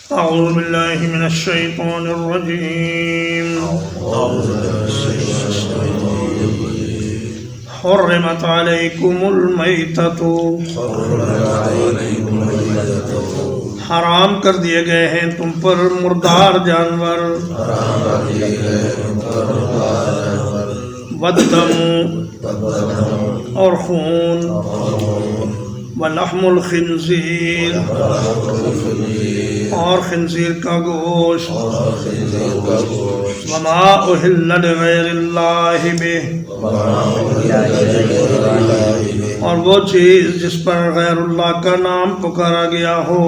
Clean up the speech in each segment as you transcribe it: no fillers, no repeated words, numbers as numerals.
أعوذ بالله من الشيطان الرجيم حرمت عليكم الميتة حرام کر دیے گئے ہیں تم پر مردار جانور، والدم اور خون، ولحم الخنزیر اور خنزیر کا گوشت، وما اہل لغیر اللہ بہ اور وہ چیز جس پر غیر اللہ کا نام پکارا گیا ہو۔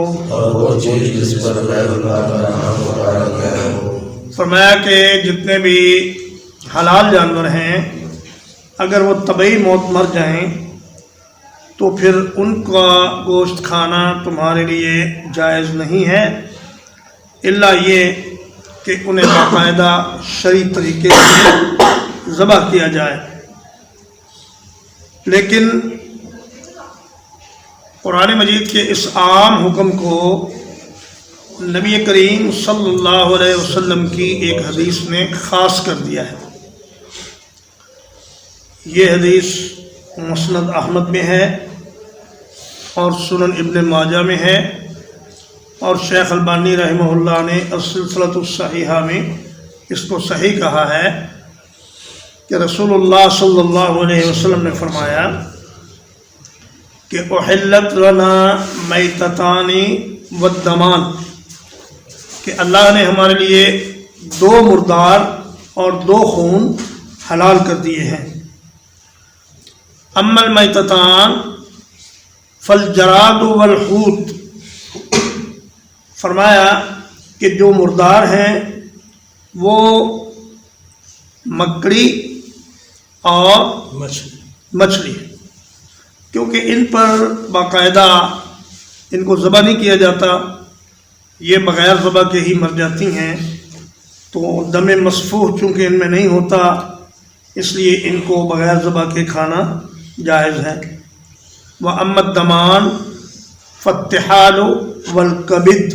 فرمایا کہ جتنے بھی حلال جانور ہیں اگر وہ طبعی موت مر جائیں تو پھر ان کا گوشت کھانا تمہارے لیے جائز نہیں ہے، الا یہ کہ انہیں باقاعدہ شرعی طریقے سے ذبح کیا جائے۔ لیکن قرآن مجید کے اس عام حکم کو نبی کریم صلی اللہ علیہ وسلم کی ایک حدیث نے خاص کر دیا ہے۔ یہ حدیث مسند احمد میں ہے اور سنن ابن ماجہ میں ہے، اور شیخ البانی رحمہ اللہ نے السلسلۃ الصحیحہ میں اس کو صحیح کہا ہے کہ رسول اللہ صلی اللہ علیہ وسلم نے فرمایا کہ احلت لنا میتتان والدمان، کہ اللہ نے ہمارے لیے 2 مردار اور 2 خون حلال کر دیے ہیں۔ اما المیتتان فالجراد والحوت، فرمایا کہ جو مردار ہیں وہ مکڑی اور مچھلی، کیونکہ ان پر باقاعدہ ان کو ذبح نہیں کیا جاتا، یہ بغیر ذبح کے ہی مر جاتی ہیں، تو دم مسفوح چونکہ ان میں نہیں ہوتا اس لیے ان کو بغیر ذبح کے کھانا جائز ہے۔ وَأَمَّا الدَّمَانُ فَالتِّحَالُ وَالْكَبِدُ،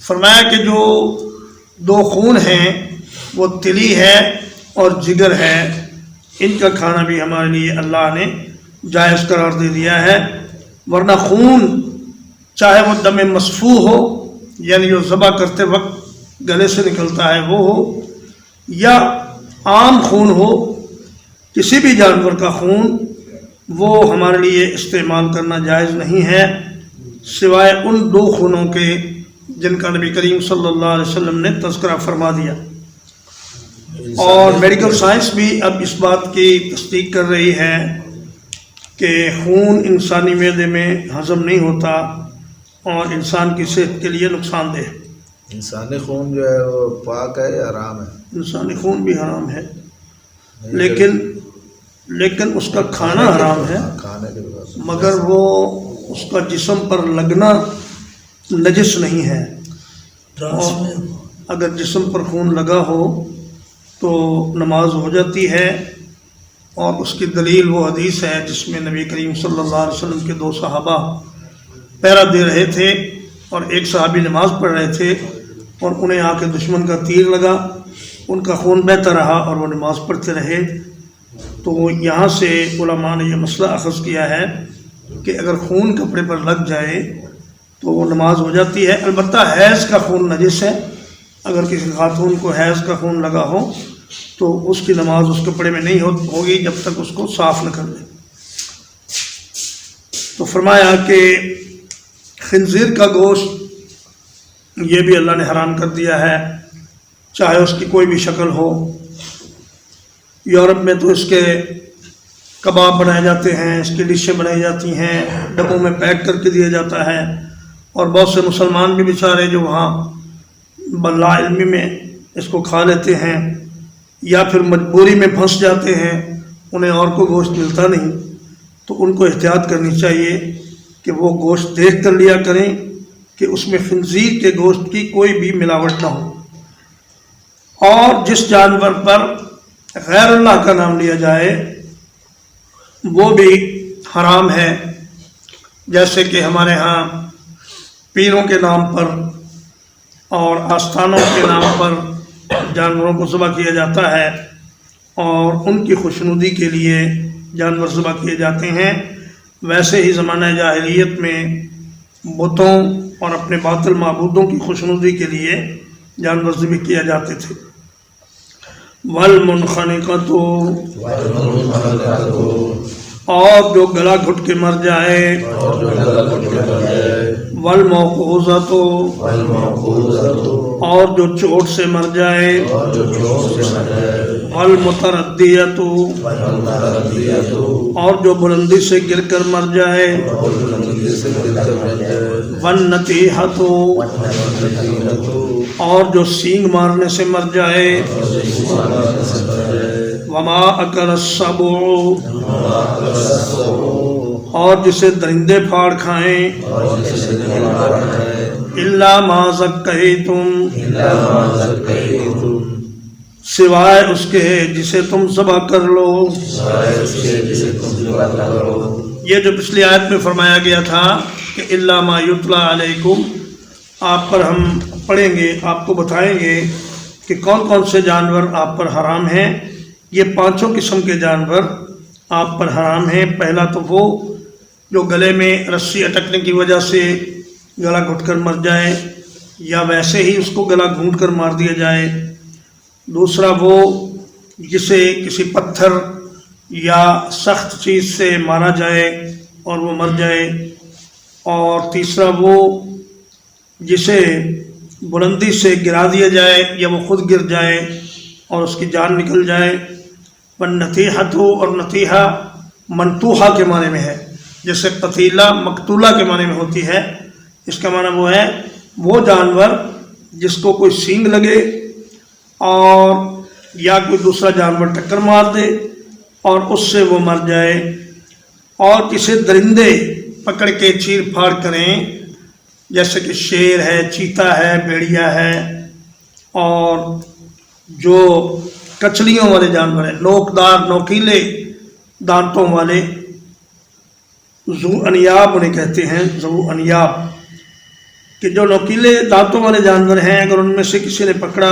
فرمایا کہ جو 2 خون ہیں وہ تلی ہے اور جگر ہے، ان کا کھانا بھی ہمارے لیے اللہ نے جائز قرار دے دیا ہے۔ ورنہ خون چاہے وہ دم مسفوح ہو، یعنی جو ذبح کرتے وقت گلے سے نکلتا ہے وہ ہو، یا عام خون ہو، کسی بھی جانور کا خون، وہ ہمارے لیے استعمال کرنا جائز نہیں ہے سوائے ان 2 خونوں کے جن کا نبی کریم صلی اللہ علیہ وسلم نے تذکرہ فرما دیا۔ اور میڈیکل سائنس بھی اب اس بات کی تصدیق کر رہی ہے کہ خون انسانی معدے میں ہضم نہیں ہوتا اور انسان کی صحت کے لیے نقصان دہ ہے۔ انسانی خون جو ہے وہ پاک ہے یا حرام ہے؟ انسانی خون بھی حرام ہے، لیکن اس کا کھانا حرام ہے، مگر وہ اس کا جسم پر لگنا نجس نہیں ہے۔ اور اگر جسم پر خون لگا ہو تو نماز ہو جاتی ہے، اور اس کی دلیل وہ حدیث ہے جس میں نبی کریم صلی اللہ علیہ وسلم کے 2 صحابہ پہرا دے رہے تھے اور ایک صحابی نماز پڑھ رہے تھے اور انہیں آ کے دشمن کا تیر لگا، ان کا خون بہتا رہا اور وہ نماز پڑھتے رہے۔ تو یہاں سے علماء نے یہ مسئلہ اخذ کیا ہے کہ اگر خون کپڑے پر لگ جائے تو وہ نماز ہو جاتی ہے۔ البتہ حیض کا خون نجس ہے، اگر کسی خاتون کو حیض کا خون لگا ہو تو اس کی نماز اس کپڑے میں نہیں ہوگی جب تک اس کو صاف نہ کر لے۔ تو فرمایا کہ خنزیر کا گوشت یہ بھی اللہ نے حرام کر دیا ہے، چاہے اس کی کوئی بھی شکل ہو۔ یورپ میں تو اس کے کباب بنائے جاتے ہیں، اس کی ڈشیں بنائی جاتی ہیں، ڈبوں میں پیک کر کے دیا جاتا ہے، اور بہت سے مسلمان بھی بیچارے جو وہاں بلا علمی میں اس کو کھا لیتے ہیں یا پھر مجبوری میں پھنس جاتے ہیں، انہیں اور کوئی گوشت ملتا نہیں، تو ان کو احتیاط کرنی چاہیے کہ وہ گوشت دیکھ کر لیا کریں کہ اس میں خنزیر کے گوشت کی کوئی بھی ملاوٹ نہ ہو۔ اور جس جانور پر غیر اللہ کا نام لیا جائے وہ بھی حرام ہے، جیسے کہ ہمارے ہاں پیروں کے نام پر اور آستانوں کے نام پر جانوروں کو ذبح کیا جاتا ہے اور ان کی خوشنودی کے لیے جانور ذبح کیے جاتے ہیں، ویسے ہی زمانہ جاہلیت میں بتوں اور اپنے باطل معبودوں کی خوشنودی کے لیے جانور ذبح کیے جاتے تھے۔ والمنخنقۃ، اور جو گلا گھٹ کے مر جائے، والموقوذۃ، اور جو چوٹ سے مر جائے، والمتردیۃ، اور جو بلندی سے گر کر مر جائے، والنطیحۃ، اور جو سینگ مارنے سے مر جائے، وما اکل السبع، اور جسے درندے پھاڑ کھائیں، الا ما ذکیتم، سوائے اس کے جسے تم ذبح کر لو۔ یہ جو پچھلی آیت میں فرمایا گیا تھا کہ الا ما یتلی علیکم، آپ پر ہم پڑھیں گے، آپ کو بتائیں گے کہ کون کون سے جانور آپ پر حرام ہیں۔ یہ 5 قسم کے جانور آپ پر حرام ہیں۔ پہلا تو وہ جو گلے میں رسی اٹکنے کی وجہ سے گلا گھٹ کر مر جائے یا ویسے ہی اس کو گلا گھونٹ کر مار دیا جائے۔ دوسرا وہ جسے کسی پتھر یا سخت چیز سے مارا جائے اور وہ مر جائے۔ اور تیسرا وہ جسے بلندی سے گرا دیا جائے یا وہ خود گر جائے اور اس کی جان نکل جائے۔ والنطیحۃ، اور نطیحہ منطوحہ کے معنی میں ہے، جیسے قتیلہ مقتولہ کے معنی میں ہوتی ہے۔ اس کا معنی وہ ہے وہ جانور جس کو کوئی سینگ لگے اور یا کوئی دوسرا جانور ٹکر مار دے اور اس سے وہ مر جائے، اور کسی درندے پکڑ کے چیر پھاڑ کریں، جیسے کہ شیر ہے، چیتا ہے، بھیڑیا ہے، اور جو کچلیوں والے جانور ہیں، نوکدار نوکیلے دانتوں والے، ذو انیاب انہیں کہتے ہیں، ذو انیاب، کہ جو نوکیلے دانتوں والے جانور ہیں، اگر ان میں سے کسی نے پکڑا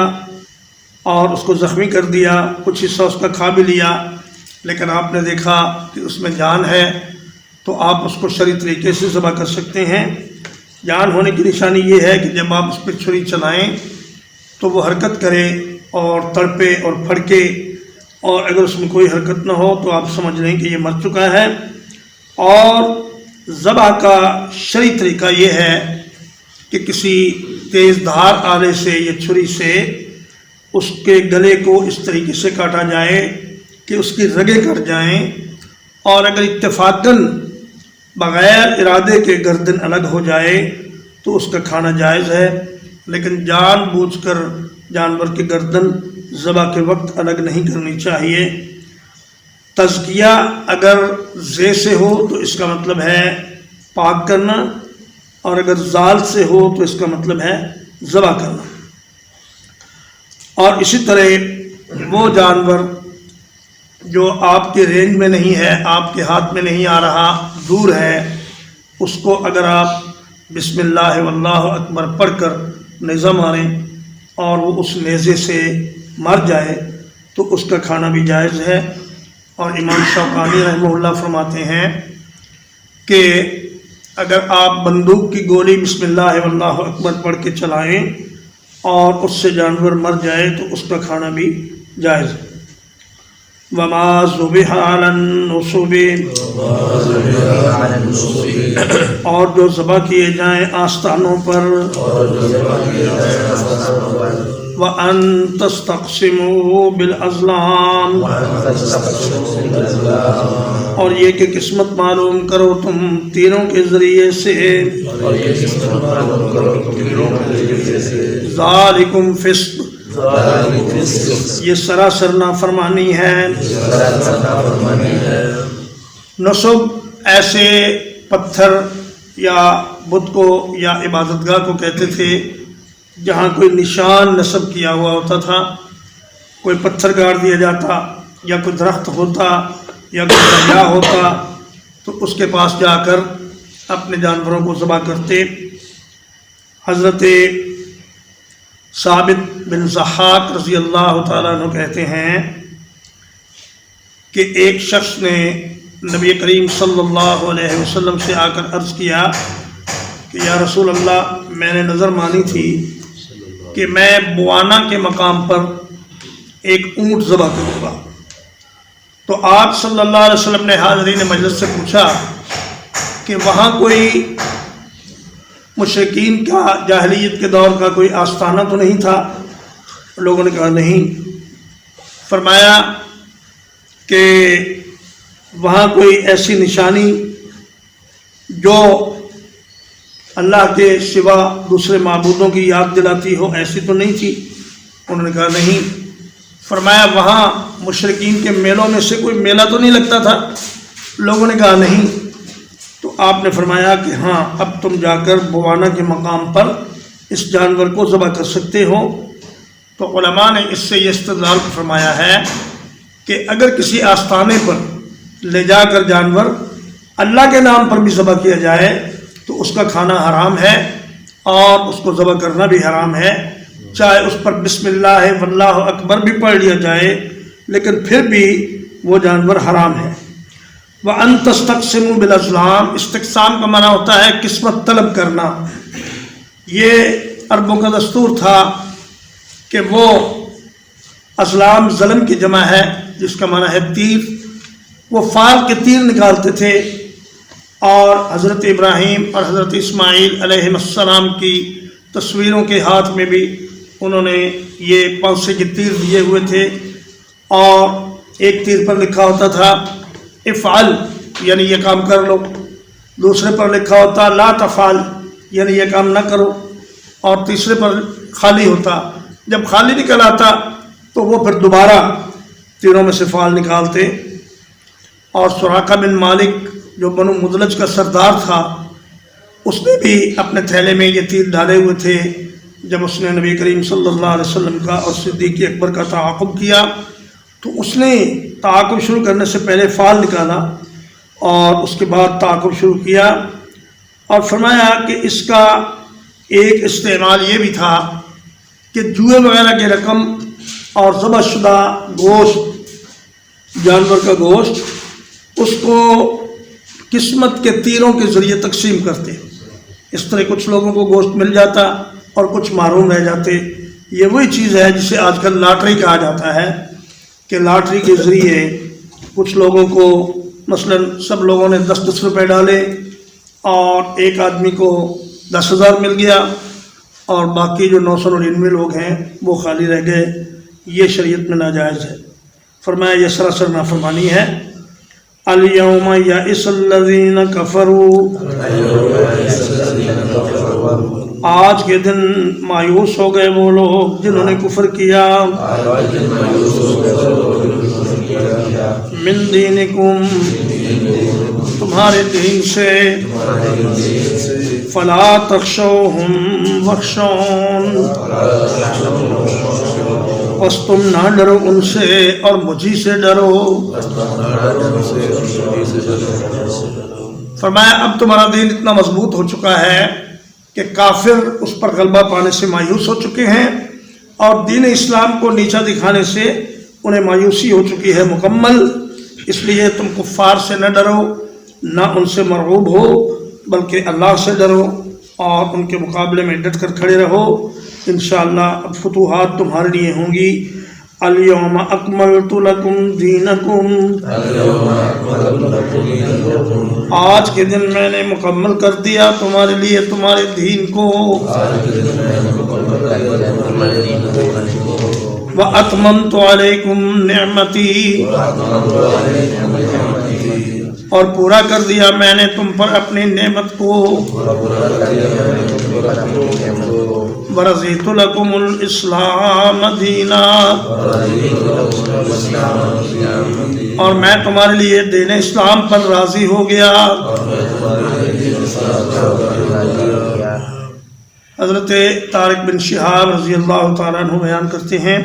اور اس کو زخمی کر دیا، کچھ حصہ اس کا کھا بھی لیا، لیکن آپ نے دیکھا کہ اس میں جان ہے، تو آپ اس کو شرعی طریقے سے ذبح کر سکتے ہیں۔ جان ہونے کی نشانی یہ ہے کہ جب آپ اس پہ چھری چلائیں تو وہ حرکت کرے اور تڑپے اور پھڑکے، اور اگر اس میں کوئی حرکت نہ ہو تو آپ سمجھ لیں کہ یہ مر چکا ہے۔ اور ذبح کا شرعی طریقہ یہ ہے کہ کسی تیز دھار آلے سے یا چھری سے اس کے گلے کو اس طریقے سے کاٹا جائے کہ اس کی رگیں کٹ جائیں، اور اگر اتفاقاً بغیر ارادے کے گردن الگ ہو جائے تو اس کا کھانا جائز ہے، لیکن جان بوجھ کر جانور کی گردن ذبح کے وقت الگ نہیں کرنی چاہیے۔ تزکیہ اگر زے سے ہو تو اس کا مطلب ہے پاک کرنا، اور اگر زال سے ہو تو اس کا مطلب ہے ذبح کرنا۔ اور اسی طرح وہ جانور جو آپ کے رینج میں نہیں ہے، آپ کے ہاتھ میں نہیں آ رہا، دور ہے، اس کو اگر آپ بسم اللہ واللہ اکبر پڑھ کر نیزہ ماریں اور وہ اس نیزے سے مر جائے تو اس کا کھانا بھی جائز ہے۔ اور امام شوکانی رحمہ اللہ فرماتے ہیں کہ اگر آپ بندوق کی گولی بسم اللہ واللہ اکبر پڑھ کے چلائیں اور اس سے جانور مر جائے تو اس کا کھانا بھی جائز ہے۔ وما ذبح علی النصب، اور جو ذبح کیے جائیں آستانوں پر، وَأَن تَسْتَقْسِمُوا بِالْأَزْلَامِ، اور یہ کہ قسمت معلوم کرو تم تیروں کے ذریعے سے، ذالکم فسق، یہ سراسر نافرمانی ہے۔ نصب ایسے پتھر یا بت کو یا عبادت گاہ کو کہتے تھے جہاں کوئی نشان نصب کیا ہوا ہوتا تھا، کوئی پتھر گاڑ دیا جاتا یا کوئی درخت ہوتا یا کوئی دریا ہوتا، تو اس کے پاس جا کر اپنے جانوروں کو ذبح کرتے۔ حضرت ثابت بن ضحاک رضی اللہ تعالیٰ عنہ کہتے ہیں کہ ایک شخص نے نبی کریم صلی اللہ علیہ وسلم سے آ کر عرض کیا کہ یا رسول اللہ، میں نے نظر مانی تھی کہ میں بوانا کے مقام پر ایک اونٹ ذبح کروں گا۔ تو آپ صلی اللہ علیہ وسلم نے حاضرین مجلس سے پوچھا کہ وہاں کوئی مشرکین کا جاہلیت کے دور کا کوئی آستانہ تو نہیں تھا؟ لوگوں نے کہا نہیں۔ فرمایا کہ وہاں کوئی ایسی نشانی جو اللہ کے سوا دوسرے معبودوں کی یاد دلاتی ہو، ایسی تو نہیں تھی؟ انہوں نے کہا نہیں۔ فرمایا وہاں مشرکین کے میلوں میں سے کوئی میلہ تو نہیں لگتا تھا؟ لوگوں نے کہا نہیں۔ تو آپ نے فرمایا کہ ہاں، اب تم جا کر بوانا کے مقام پر اس جانور کو ذبح کر سکتے ہو۔ تو علماء نے اس سے یہ استدلال فرمایا ہے کہ اگر کسی آستانے پر لے جا کر جانور اللہ کے نام پر بھی ذبح کیا جائے تو اس کا کھانا حرام ہے اور اس کو ذبح کرنا بھی حرام ہے، چاہے اس پر بسم اللہ واللہ اکبر بھی پڑھ لیا جائے، لیکن پھر بھی وہ جانور حرام ہے۔ وَأَن تَسْتَقْسِمُوا بِالْأَزْلَامِ، استقسام کا معنی ہوتا ہے قسمت طلب کرنا۔ یہ عربوں کا دستور تھا کہ وہ ازلام ظلم کی جمع ہے جس کا معنی ہے تیر، وہ فال کے تیر نکالتے تھے، اور حضرت ابراہیم اور حضرت اسماعیل علیہ السلام کی تصویروں کے ہاتھ میں بھی انہوں نے یہ پانسے کے تیر دیے ہوئے تھے، اور ایک تیر پر لکھا ہوتا تھا افعل یعنی یہ کام کر لو، دوسرے پر لکھا ہوتا لا تفعل یعنی یہ کام نہ کرو، اور تیسرے پر خالی ہوتا۔ جب خالی نکل آتا تو وہ پھر دوبارہ تیروں میں سے فعل نکالتے۔ اور سراقہ بن مالک جو بنو مدلج کا سردار تھا، اس نے بھی اپنے تھیلے میں یہ تیر ڈالے ہوئے تھے۔ جب اس نے نبی کریم صلی اللہ علیہ وسلم کا اور صدیق اکبر کا تعاقب کیا تو اس نے تعاقب شروع کرنے سے پہلے فال نکالا اور اس کے بعد تعاقب شروع کیا، اور فرمایا کہ اس کا ایک استعمال یہ بھی تھا کہ جوئے وغیرہ کی رقم اور ذبح شدہ گوشت، جانور کا گوشت، اس کو قسمت کے تیروں کے ذریعے تقسیم کرتے۔ اس طرح کچھ لوگوں کو گوشت مل جاتا اور کچھ محروم رہ جاتے۔ یہ وہی چیز ہے جسے آج کل لاٹری کہا جاتا ہے کہ لاٹری کے ذریعے کچھ لوگوں کو، مثلا سب لوگوں نے 10 روپے ڈالے اور ایک آدمی کو 10,000 مل گیا، اور باقی جو 999 لوگ ہیں وہ خالی رہ گئے۔ یہ شریعت میں ناجائز ہے۔ فرمایا یہ سراسر نافرمانی ہے۔ اليوم یئس الذین کفروا، آج کے دن مایوس ہو گئے وہ لوگ جنہوں نے کفر کیا، من دینکم، تمہارے دین سے، فلا تخشوہم واخشون، بس تم نہ ڈرو ان سے اور مجھی سے ڈرو۔ فرمایا اب تمہارا دین اتنا مضبوط ہو چکا ہے کہ کافر اس پر غلبہ پانے سے مایوس ہو چکے ہیں، اور دین اسلام کو نیچا دکھانے سے انہیں مایوسی ہو چکی ہے مکمل۔ اس لیے تم کفار سے نہ ڈرو، نہ ان سے مرعوب ہو، بلکہ اللہ سے ڈرو اور ان کے مقابلے میں ڈٹ کر کھڑے رہو۔ انشاءاللہ اب فتوحات تمہارے لیے ہوں گی۔ الیوم اکملت لکم دینکم، آج کے دن میں نے مکمل کر دیا تمہارے لیے تمہارے دین کو، وَأَتْمَمْتُ عَلَيْكُمْ نِعْمَتِي، اور پورا کر دیا میں نے تم پر اپنی نعمت کو، وَرَضِيتُ لَكُمُ الْإِسْلَامَ دِينًا، اور میں تمہارے لیے دین اسلام پر راضی ہو گیا۔ حضرت طارق بن شہاب رضی اللہ تعالیٰ عنہ بیان کرتے ہیں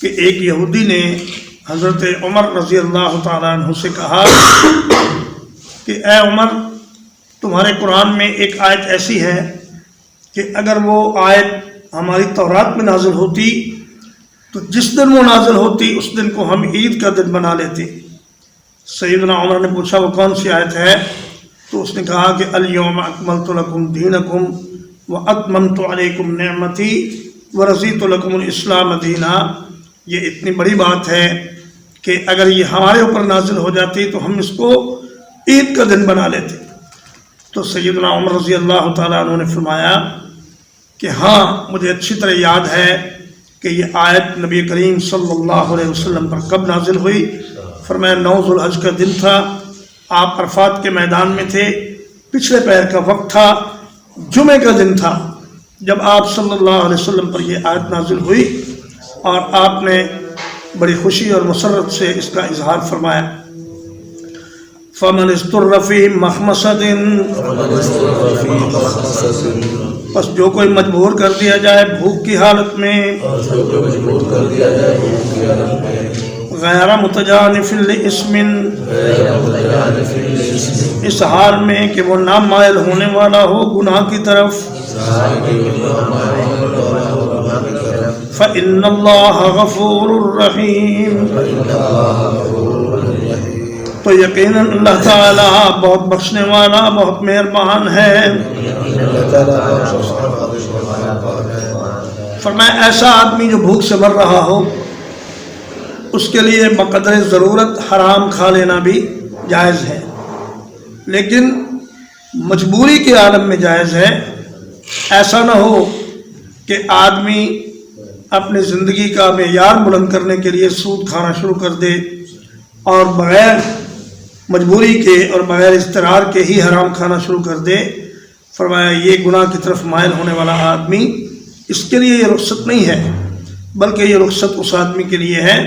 کہ ایک یہودی نے حضرت عمر رضی اللہ تعالیٰ عنہ سے کہا کہ اے عمر، تمہارے قرآن میں ایک آیت ایسی ہے کہ اگر وہ آیت ہماری تورات میں نازل ہوتی تو جس دن وہ نازل ہوتی اس دن کو ہم عید کا دن بنا لیتے۔ سیدنا عمر نے پوچھا وہ کون سی آیت ہے؟ تو اس نے کہا کہ الیوم اکملت لکم دینکم واتممت علیکم نعمتی ورضیت لکم الاسلام دینا۔ یہ اتنی بڑی بات ہے کہ اگر یہ ہمارے اوپر نازل ہو جاتی تو ہم اس کو عید کا دن بنا لیتے۔ تو سیدنا عمر رضی اللہ تعالیٰ عنہ نے فرمایا کہ ہاں مجھے اچھی طرح یاد ہے کہ یہ آیت نبی کریم صلی اللہ علیہ وسلم پر کب نازل ہوئی۔ فرمایا 9 ذو الحج کا دن تھا، آپ عرفات کے میدان میں تھے، پچھلے پہر کا وقت تھا، جمعے کا دن تھا جب آپ صلی اللہ علیہ وسلم پر یہ آیت نازل ہوئی اور آپ نے بڑی خوشی اور مسرت سے اس کا اظہار فرمایا۔ فَمَنِ اسْتُرَّ فِي مَخْمَصَةٍ، بس جو کوئی مجبور کر دیا جائے بھوک کی حالت میں، غیر متجانف لإثم، اس حال میں کہ وہ نہ مائل ہونے والا ہو گناہ کی طرف، فإن اللہ غفور رحیم، تو یقیناً اللہ تعالیٰ بہت بخشنے والا بہت مہربان ہے۔ فرمایا ایسا آدمی جو بھوک سے مر رہا ہو اس کے لیے بقدر ضرورت حرام کھا لینا بھی جائز ہے، لیکن مجبوری کے عالم میں جائز ہے۔ ایسا نہ ہو کہ آدمی اپنی زندگی کا معیار بلند کرنے کے لیے سود کھانا شروع کر دے اور بغیر مجبوری کے اور بغیر اضطرار کے ہی حرام کھانا شروع کر دے۔ فرمایا یہ گناہ کی طرف مائل ہونے والا آدمی، اس کے لیے یہ رخصت نہیں ہے، بلکہ یہ رخصت اس آدمی کے لیے ہے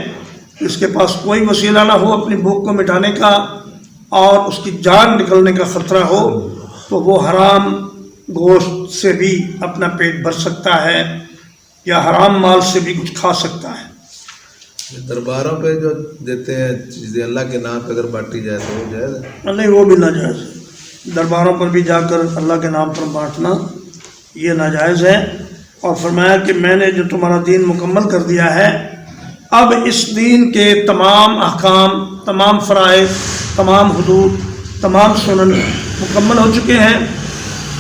اس کے پاس کوئی وسیلہ نہ ہو اپنی بھوک کو مٹانے کا اور اس کی جان نکلنے کا خطرہ ہو، تو وہ حرام گوشت سے بھی اپنا پیٹ بھر سکتا ہے یا حرام مال سے بھی کچھ کھا سکتا ہے۔ درباروں پہ جو دیتے ہیں چیزیں اللہ کے نام پہ اگر بانٹی جائے تو وہ جائز ہے؟ نہیں، وہ بھی ناجائز ہے۔ درباروں پر بھی جا کر اللہ کے نام پر بانٹنا یہ ناجائز ہے۔ اور فرمایا کہ میں نے جو تمہارا دین مکمل کر دیا ہے، اب اس دین کے تمام احکام، تمام فرائض، تمام حدود، تمام سنن مکمل ہو چکے ہیں۔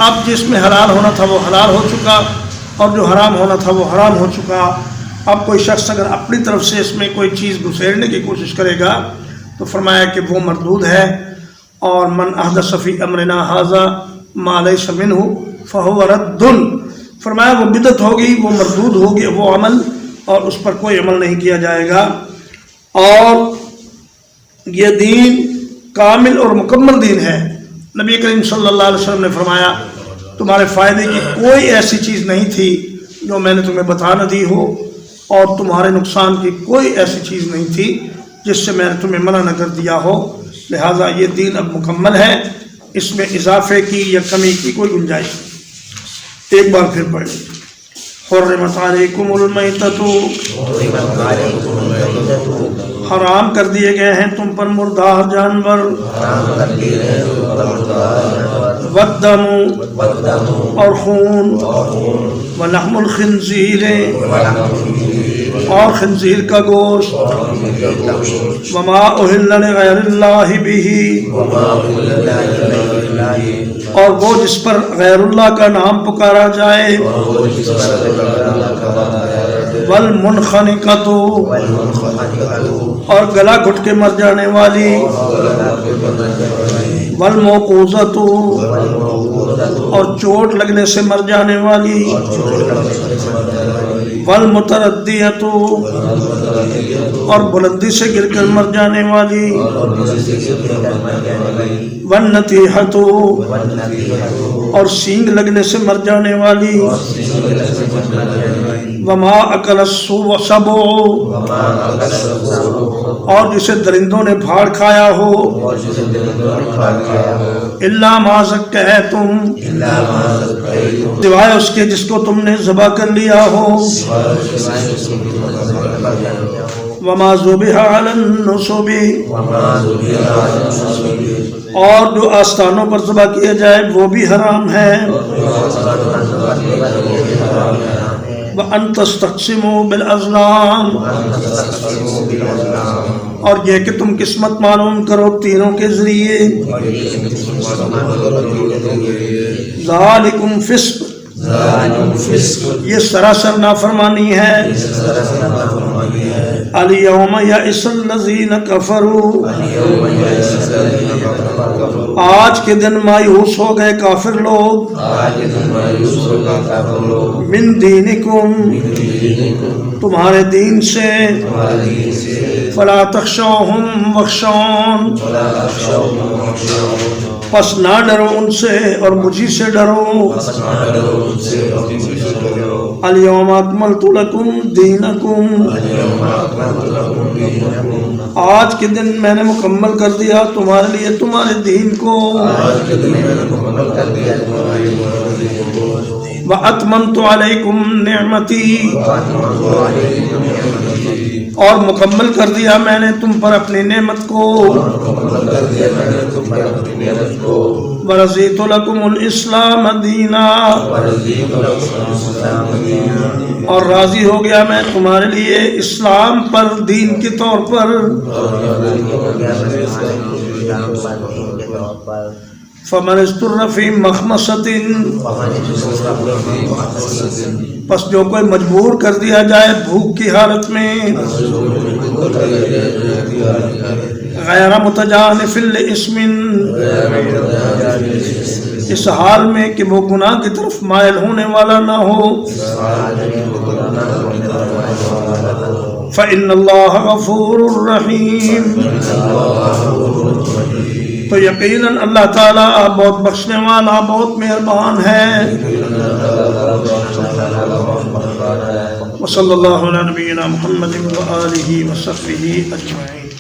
اب جس میں حلال ہونا تھا وہ حلال ہو چکا اور جو حرام ہونا تھا وہ حرام ہو چکا۔ اب کوئی شخص اگر اپنی طرف سے اس میں کوئی چیز گھسیڑنے کی کوشش کرے گا تو فرمایا کہ وہ مردود ہے۔ اور من احدث فی امرنا ھذا ما لیس منہ فہو رد، فرمایا وہ بدعت ہوگی، وہ مردود ہوگی وہ عمل، اور اس پر کوئی عمل نہیں کیا جائے گا۔ اور یہ دین کامل اور مکمل دین ہے۔ نبی کریم صلی اللہ علیہ وسلم نے فرمایا تمہارے فائدے کی کوئی ایسی چیز نہیں تھی جو میں نے تمہیں بتا نہ دی ہو، اور تمہارے نقصان کی کوئی ایسی چیز نہیں تھی جس سے میں نے تمہیں منع نہ کر دیا ہو، لہٰذا یہ دین اب مکمل ہے، اس میں اضافے کی یا کمی کی کوئی گنجائش نہیں۔ ایک بار پھر پڑھیں، حرمت علیکم المیتۃ، حرام کر دیے گئے ہیں تم پر مردار جانور، والدم، اور خون، ولحم الخنزیر، اور خنزیر کا گوشت، وما اہل لغیر اللہ بہ، اور وہ جس پر غیر اللہ کا نام پکارا جائے، والمنخنقۃ، اور گلا گھٹ کے مر جانے والی، والموقوذۃ، اور چوٹ لگنے سے مر جانے والی، والمتردیۃ، اور بلندی سے گر کر مر جانے والی، والنطیحۃ، اور سینگ لگنے سے مر جانے والی، وما اکل السبع، اور جسے درندوں نے پھاڑ کھایا ہو، الا ما ذکیتم، سوائے اس کے جس کو تم نے ذبح کر لیا ہو، وما ذبح علی النصب، اور جو آستانوں پر ذبح کیا جائے وہ بھی حرام ہے۔ وَأَن تَسْتَقْسِمُوا بِالْأَزْلَامِ، اور یہ کہ تم قسمت معلوم کرو تینوں کے ذریعے. ذالکم فسق، یہ سراسر نافرمانی ہے. الیوم یئس الذین کفروا، آج کے دن مایوس ہو گئے کافر لوگ. من دینکم، تمہارے دین سے. فلا تخشوہم واخشون، پس نہ ڈرو ان سے اور مجھی سے ڈرو. الیوم اکملت لکم دینکم، آج کے دن میں نے مکمل کر دیا تمہارے لیے تمہارے دین کو. وَأَتْمَمْتُ عَلَيْكُمْ نِعْمَتِي، اور مکمل کر دیا میں نے تم پر اپنی نعمت کو. وَرَضِيتُ لَكُمُ الْإِسْلَامَ دِينًا، اور راضی ہو گیا میں تمہارے لیے اسلام پر دین کے طور پر. فَمَنِ اضْطُرَّ فِي مَخْمَصَةٍ، پس جو کوئی مجبور کر دیا جائے بھوک کی حالت میں. غیر متجانف لإثم، اس حال میں کہ وہ گناہ کی طرف مائل ہونے والا نہ ہو. فإن اللہ غفور رحیم، تو یقیناً اللہ تعالیٰ بہت بخشنے والا بہت مہربان ہے. وصلی اللہ علی نبینا محمد وآلہ وصحبہ اجمعین.